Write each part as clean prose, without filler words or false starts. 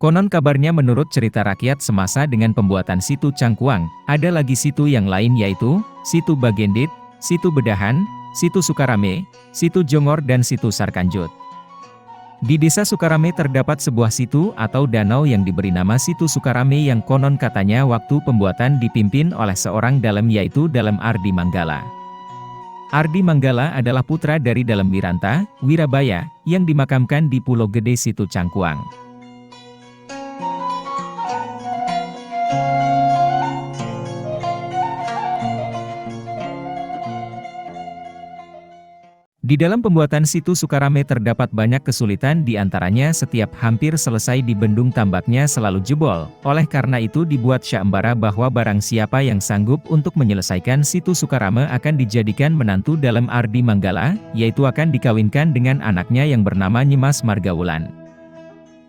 Konon kabarnya menurut cerita rakyat semasa dengan pembuatan Situ Cangkuang, ada lagi situ yang lain yaitu, Situ Bagendit, Situ Bedahan, Situ Sukarame, Situ Jongor dan Situ Sarkanjut. Di desa Sukarame terdapat sebuah situ atau danau yang diberi nama Situ Sukarame yang konon katanya waktu pembuatan dipimpin oleh seorang dalem yaitu Dalem Ardi Manggala. Ardi Manggala adalah putra dari Dalem Wiranta, Wirabaya, yang dimakamkan di Pulau Gede Situ Cangkuang. Di dalam pembuatan Situ Sukarame terdapat banyak kesulitan diantaranya setiap hampir selesai dibendung tambaknya selalu jebol, oleh karena itu dibuat syaembara bahwa barang siapa yang sanggup untuk menyelesaikan Situ Sukarame akan dijadikan menantu Dalem Ardi Manggala, yaitu akan dikawinkan dengan anaknya yang bernama Nyimas Margawulan.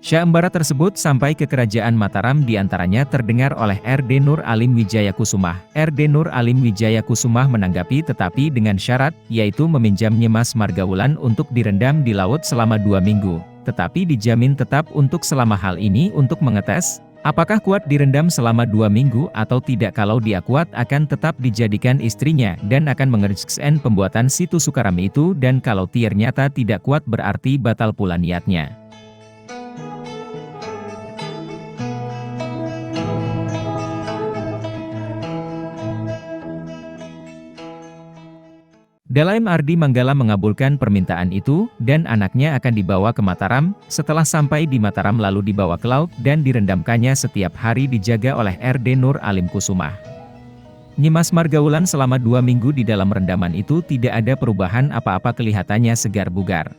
Syaembara tersebut sampai ke kerajaan Mataram diantaranya terdengar oleh R.D. Nur Alim Wijayakusumah. R.D. Nur Alim Wijayakusumah menanggapi tetapi dengan syarat, yaitu meminjam Nyimas Margawulan untuk direndam di laut selama 2 minggu. Tetapi dijamin tetap untuk selama hal ini untuk mengetes, apakah kuat direndam selama 2 minggu atau tidak. Kalau dia kuat akan tetap dijadikan istrinya dan akan mengerjakan pembuatan Situ Sukarame itu, dan kalau ternyata tidak kuat berarti batal pula niatnya. Dalem Ardi Manggala mengabulkan permintaan itu, dan anaknya akan dibawa ke Mataram. Setelah sampai di Mataram lalu dibawa ke laut dan direndamkannya setiap hari dijaga oleh R.D. Nur Alim Kusumah. Nyimas Margawulan selama 2 minggu di dalam rendaman itu tidak ada perubahan apa-apa, kelihatannya segar bugar.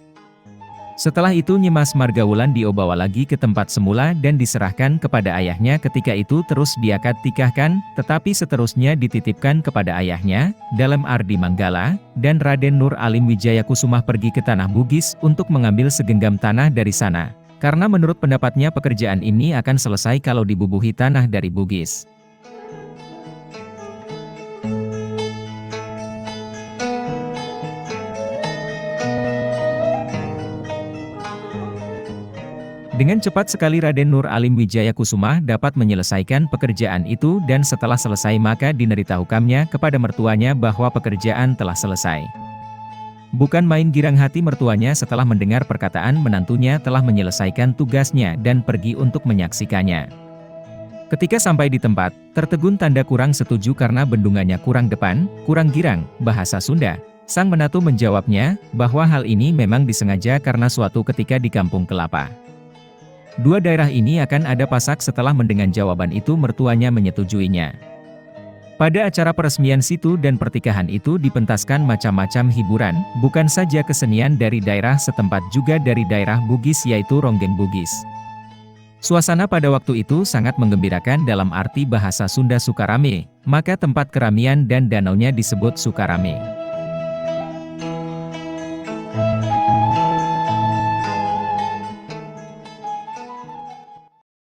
Setelah itu Nyimas Margawulan dibawa lagi ke tempat semula dan diserahkan kepada ayahnya. Ketika itu terus diakad nikahkan, tetapi seterusnya dititipkan kepada ayahnya, Dalem Ardi Manggala, dan Raden Nur Alim Wijayakusumah pergi ke tanah Bugis untuk mengambil segenggam tanah dari sana. Karena menurut pendapatnya pekerjaan ini akan selesai kalau dibubuhi tanah dari Bugis. Dengan cepat sekali Raden Nur Alim Wijayakusumah dapat menyelesaikan pekerjaan itu, dan setelah selesai maka dineritahukannya kepada mertuanya bahwa pekerjaan telah selesai. Bukan main girang hati mertuanya setelah mendengar perkataan menantunya telah menyelesaikan tugasnya dan pergi untuk menyaksikannya. Ketika sampai di tempat, tertegun tanda kurang setuju karena bendungannya kurang depan, kurang girang, bahasa Sunda. Sang menantu menjawabnya, bahwa hal ini memang disengaja karena suatu ketika di Kampung Kelapa. 2 daerah ini akan ada pasak. Setelah mendengar jawaban itu mertuanya menyetujuinya. Pada acara peresmian situ dan pertikahan itu dipentaskan macam-macam hiburan, bukan saja kesenian dari daerah setempat juga dari daerah Bugis yaitu Ronggeng Bugis. Suasana pada waktu itu sangat menggembirakan dalam arti bahasa Sunda Sukarame, maka tempat keramian dan danaunya disebut Sukarame.